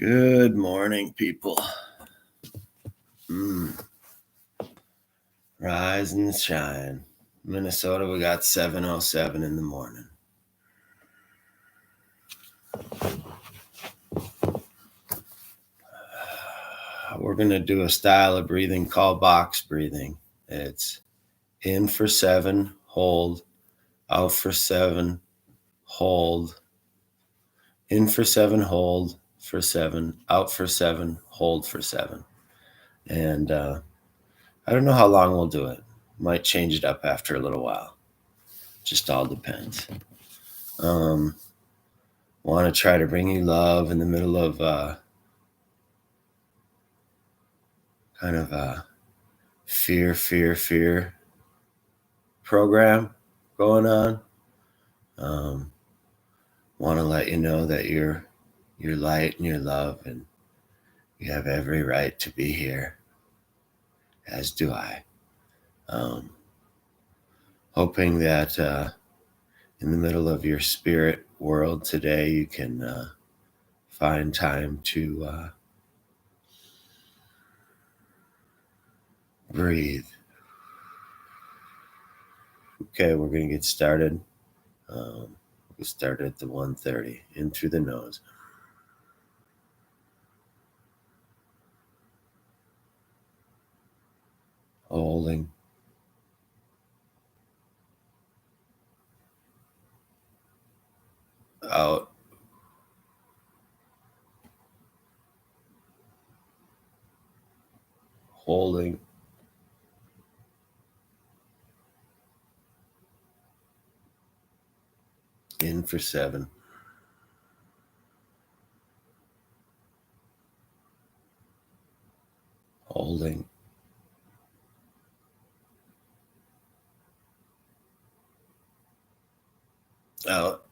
Good morning, people. Rise and shine. Minnesota, we got 7:07 in the morning. We're going to do a style of breathing called box breathing. It's in for 7, hold, out for 7, hold, in for 7, hold for 7, out for 7, hold for 7. And I don't know how long we'll do it. Might change it up after a little while. Just all depends. Want to try to bring you love in the middle of kind of a fear program going on. Want to let you know that you're light and you're love, and you have every right to be here, as do I. Hoping that in the middle of your spirit world today, you can find time to breathe. Okay, we're going to get started. We started at the 1:30, in through the nose. Holding. Out. Holding. In for 7. Holding. Out.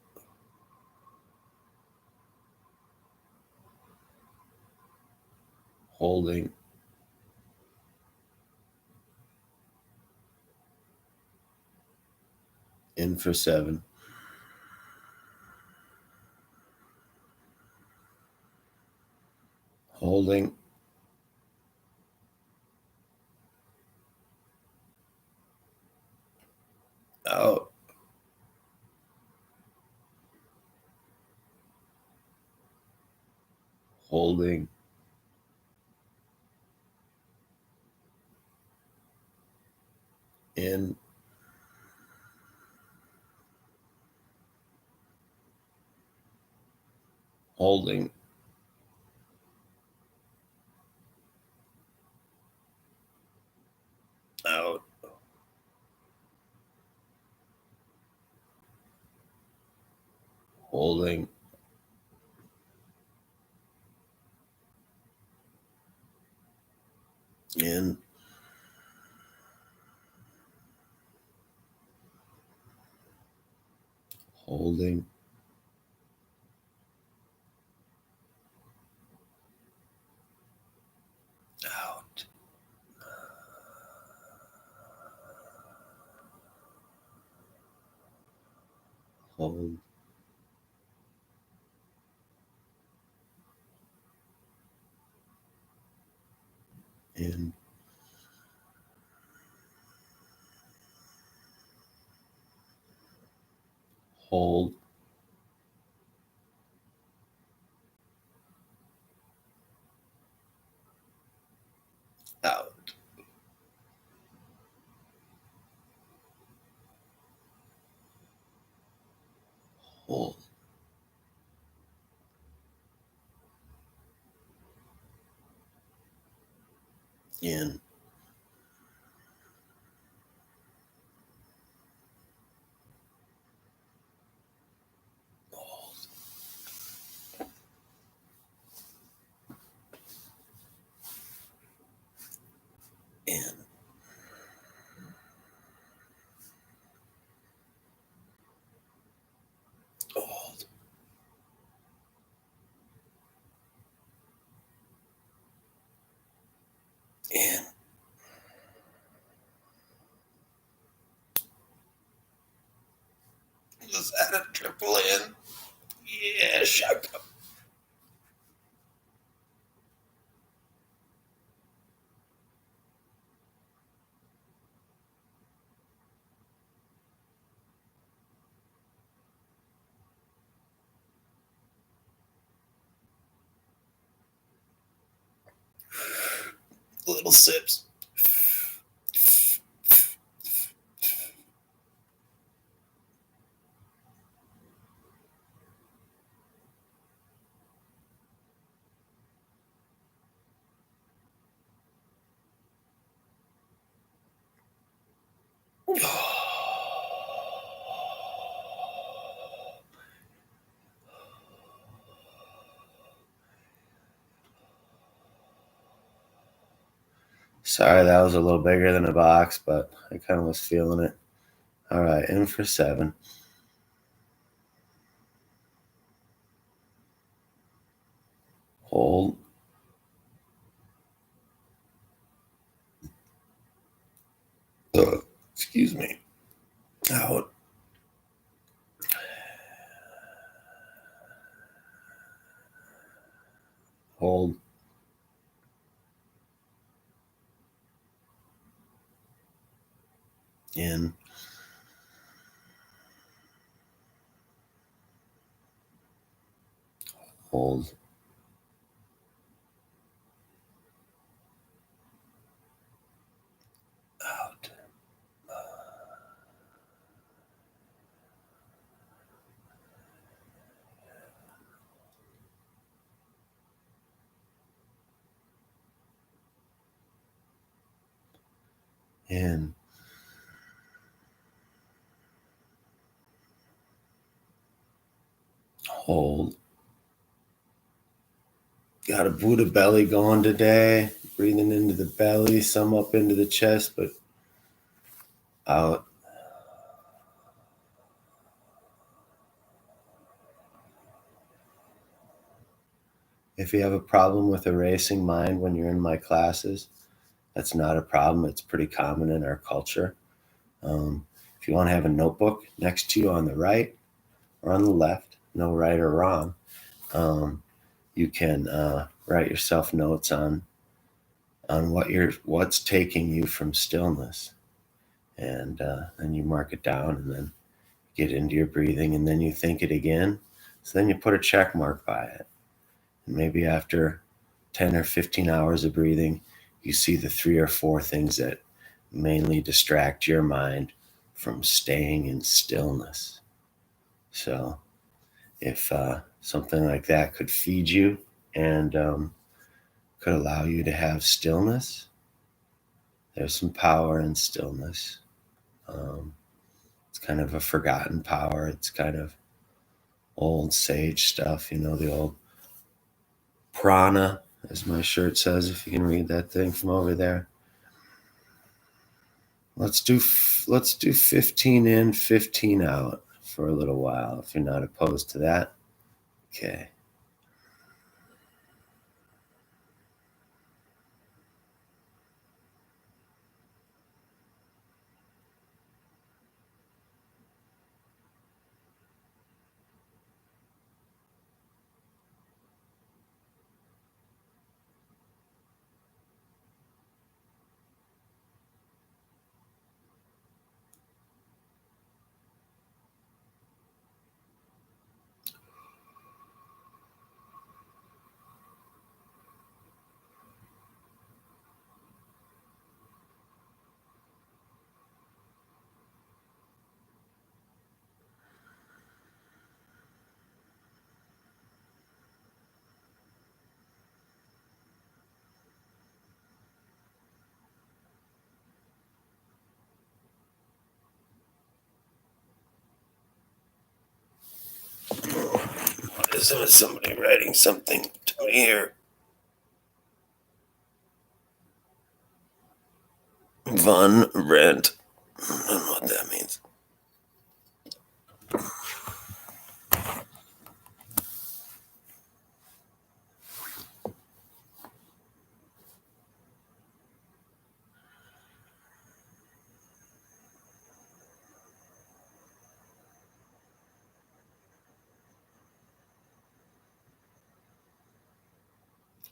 Holding. In for 7. Holding. Out. Holding. In. Holding. Out. Holding. In. Holding. Out. Hold. In. Hold. Out. Hold. In. Hold. In. Hold. In. Let's add a triple in. Yeah, shaka. Little sips. Sorry, that was a little bigger than a box, but I kind of was feeling it. All right, in for 7. Hold. Excuse me. Out. Hold. In. Hold. Out. In. Hold. Got a Buddha belly going today. Breathing into the belly, some up into the chest, but out. If you have a problem with a racing mind when you're in my classes, that's not a problem. It's pretty common in our culture. If you want to have a notebook next to you on the right or on the left, no right or wrong, you can write yourself notes on what's taking you from stillness, and then you mark it down, and then get into your breathing, and then you think it again. So then you put a check mark by it, and maybe after 10 or 15 hours of breathing, you see the 3 or 4 things that mainly distract your mind from staying in stillness. So if something like that could feed you and could allow you to have stillness, there's some power in stillness. It's kind of a forgotten power. It's kind of old sage stuff, the old prana, as my shirt says, if you can read that thing from over there. Let's do 15 in, 15 out for a little while, if you're not opposed to that. Okay. What is it? Somebody writing something to me here. Von Rent. I don't know what that means.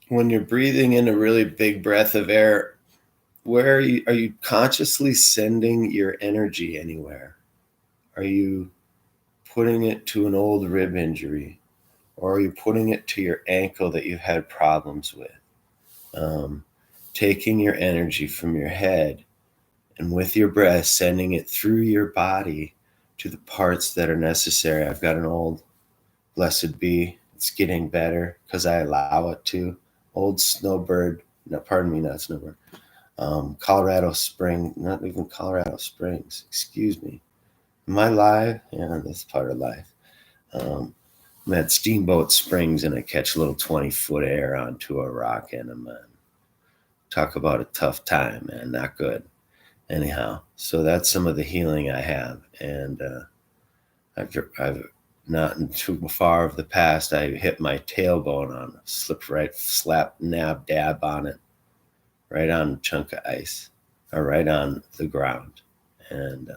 When you're breathing in a really big breath of air, where are you consciously sending your energy anywhere? Are you putting it to an old rib injury, or are you putting it to your ankle that you've had problems with? taking your energy from your head and with your breath, sending it through your body to the parts that are necessary. I've got an old, blessed be, it's getting better because I allow it to. Old snowbird, no, pardon me, not snowbird. Colorado Spring, not even Colorado Springs, excuse me. Am I live? Yeah, that's part of life. I'm at Steamboat Springs and I catch a little 20-foot air onto a rock and I'm talk about a tough time, man, not good. Anyhow, so that's some of the healing I have. And I've not too far of the past, I hit my tailbone on, slipped right, slap, nab, dab on it, right on a chunk of ice, or right on the ground. And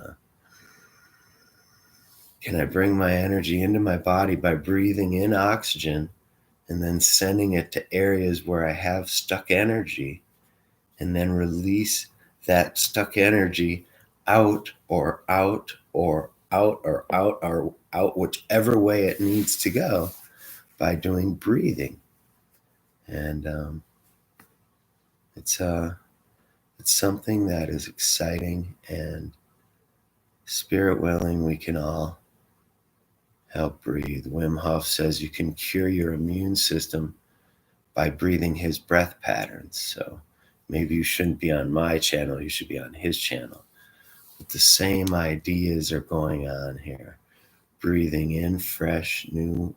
can I bring my energy into my body by breathing in oxygen and then sending it to areas where I have stuck energy and then release that stuck energy out or out or out or out or out, whichever way it needs to go by doing breathing. And it's something that is exciting, and spirit willing, we can all help breathe. Wim Hof says you can cure your immune system by breathing his breath patterns. So maybe you shouldn't be on my channel, you should be on his channel. But the same ideas are going on here. Breathing in fresh, new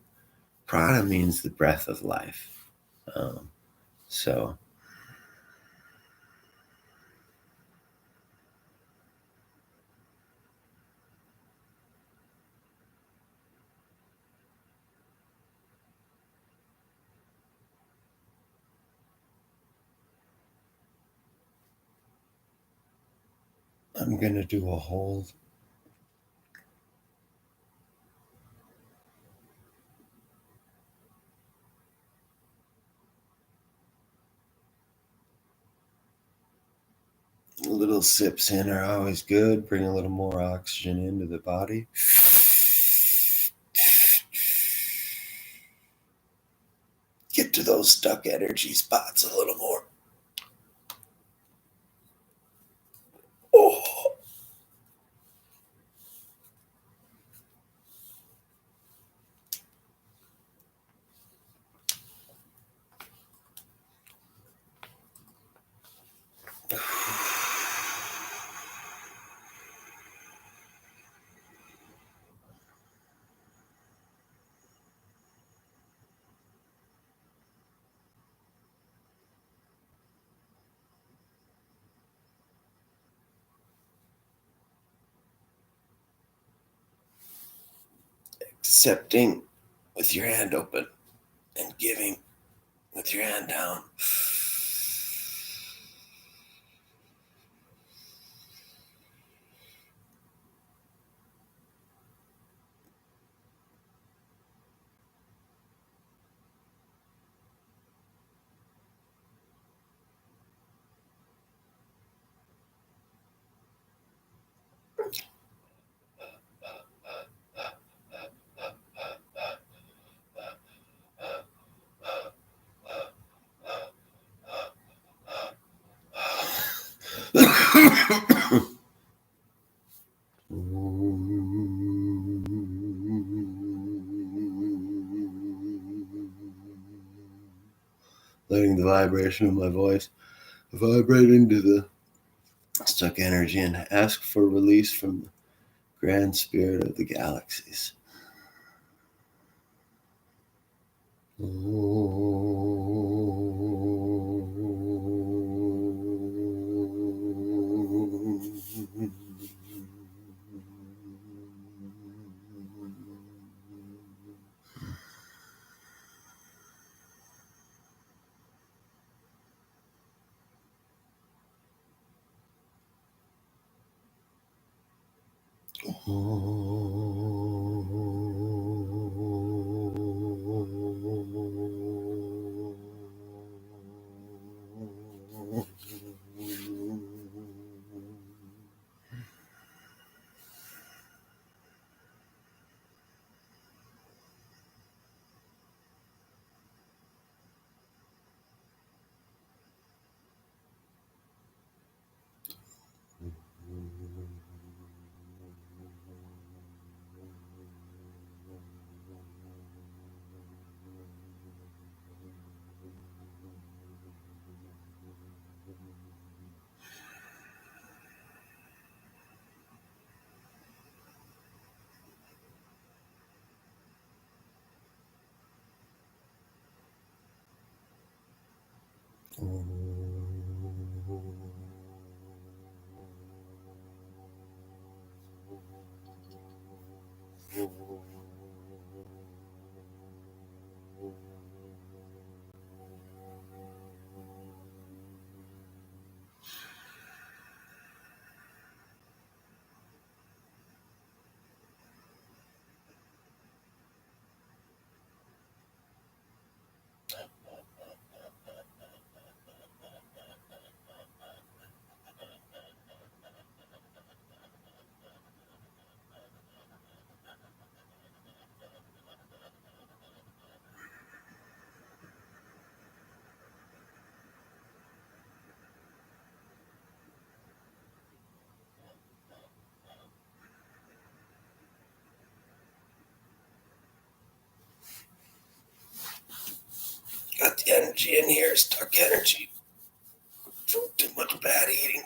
prana means the breath of life. So I'm going to do a hold. Little sips in are always good. Bring a little more oxygen into the body. Get to those stuck energy spots a little more. Oh. Accepting with your hand open and giving with your hand down. Letting the vibration of my voice vibrate into the stuck energy and ask for release from the grand spirit of the galaxies. Got the energy in here, stuck energy. Too much bad eating.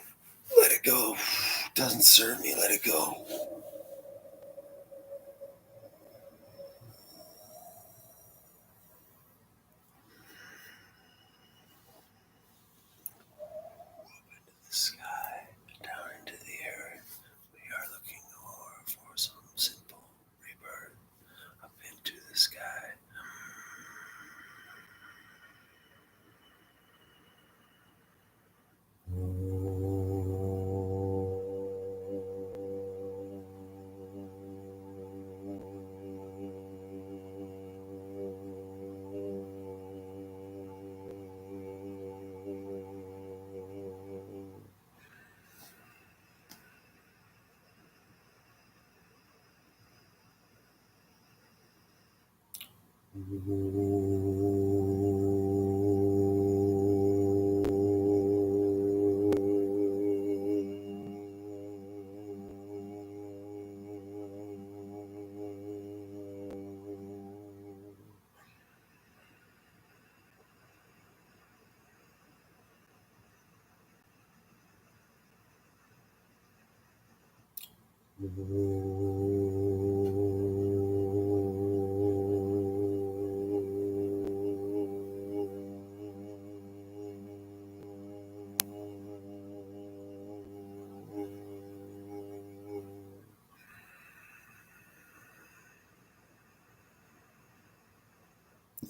Let it go. Doesn't serve me, let it go. The sky, down into the air. We are looking for some simple rebirth up into the sky.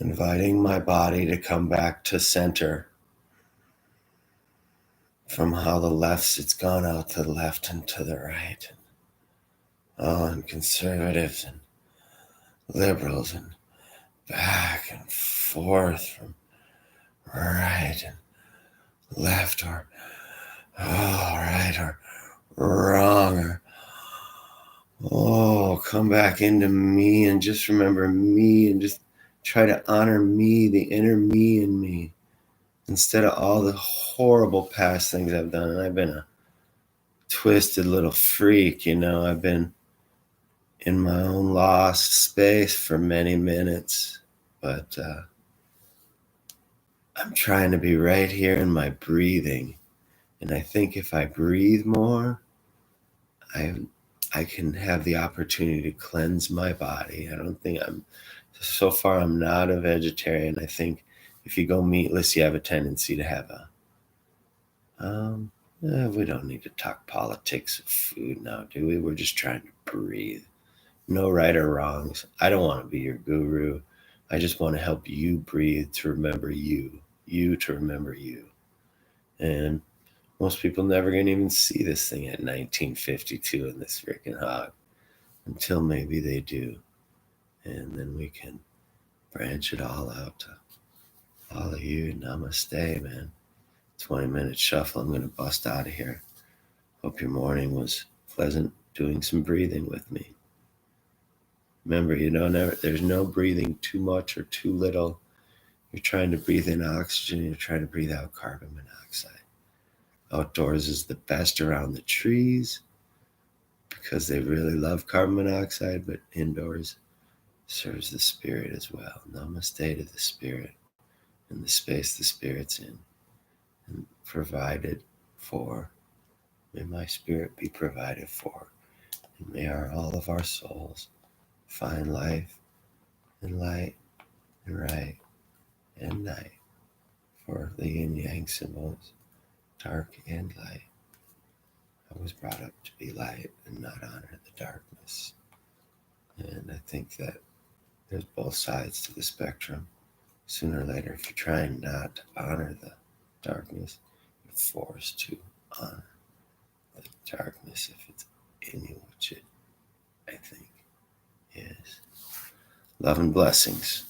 Inviting my body to come back to center from how the left, it's gone out to the left and to the right. And conservatives and liberals and back and forth from right and left or right or wrong or come back into me and just remember me and just try to honor me, the inner me in me, instead of all the horrible past things I've done. And I've been a twisted little freak, I've been in my own lost space for many minutes, but I'm trying to be right here in my breathing. And I think if I breathe more, I can have the opportunity to cleanse my body. So far I'm not a vegetarian. I think if you go meatless, you have a tendency to have we don't need to talk politics of food now, do we? We're just trying to breathe. No right or wrongs. I don't want to be your guru. I just want to help you breathe to remember you to remember you. And most people never going to even see this thing at 1952 in this freaking hog until maybe they do. And then we can branch it all out to all of you. Namaste, man. 20-minute shuffle. I'm going to bust out of here. Hope your morning was pleasant doing some breathing with me. Remember, there's no breathing too much or too little. You're trying to breathe in oxygen. You're trying to breathe out carbon monoxide. Outdoors is the best around the trees because they really love carbon monoxide, but indoors serves the spirit as well. Namaste to the spirit and the space the spirit's in and provided for. May my spirit be provided for. And may all of our souls find life and light and right and night for the yin yang symbols, dark and light. I was brought up to be light and not honor the darkness. And I think that there's both sides to the spectrum. Sooner or later, if you're trying not to honor the darkness, you're forced to honor the darkness if it's in you, which it, I think, is. Love and blessings.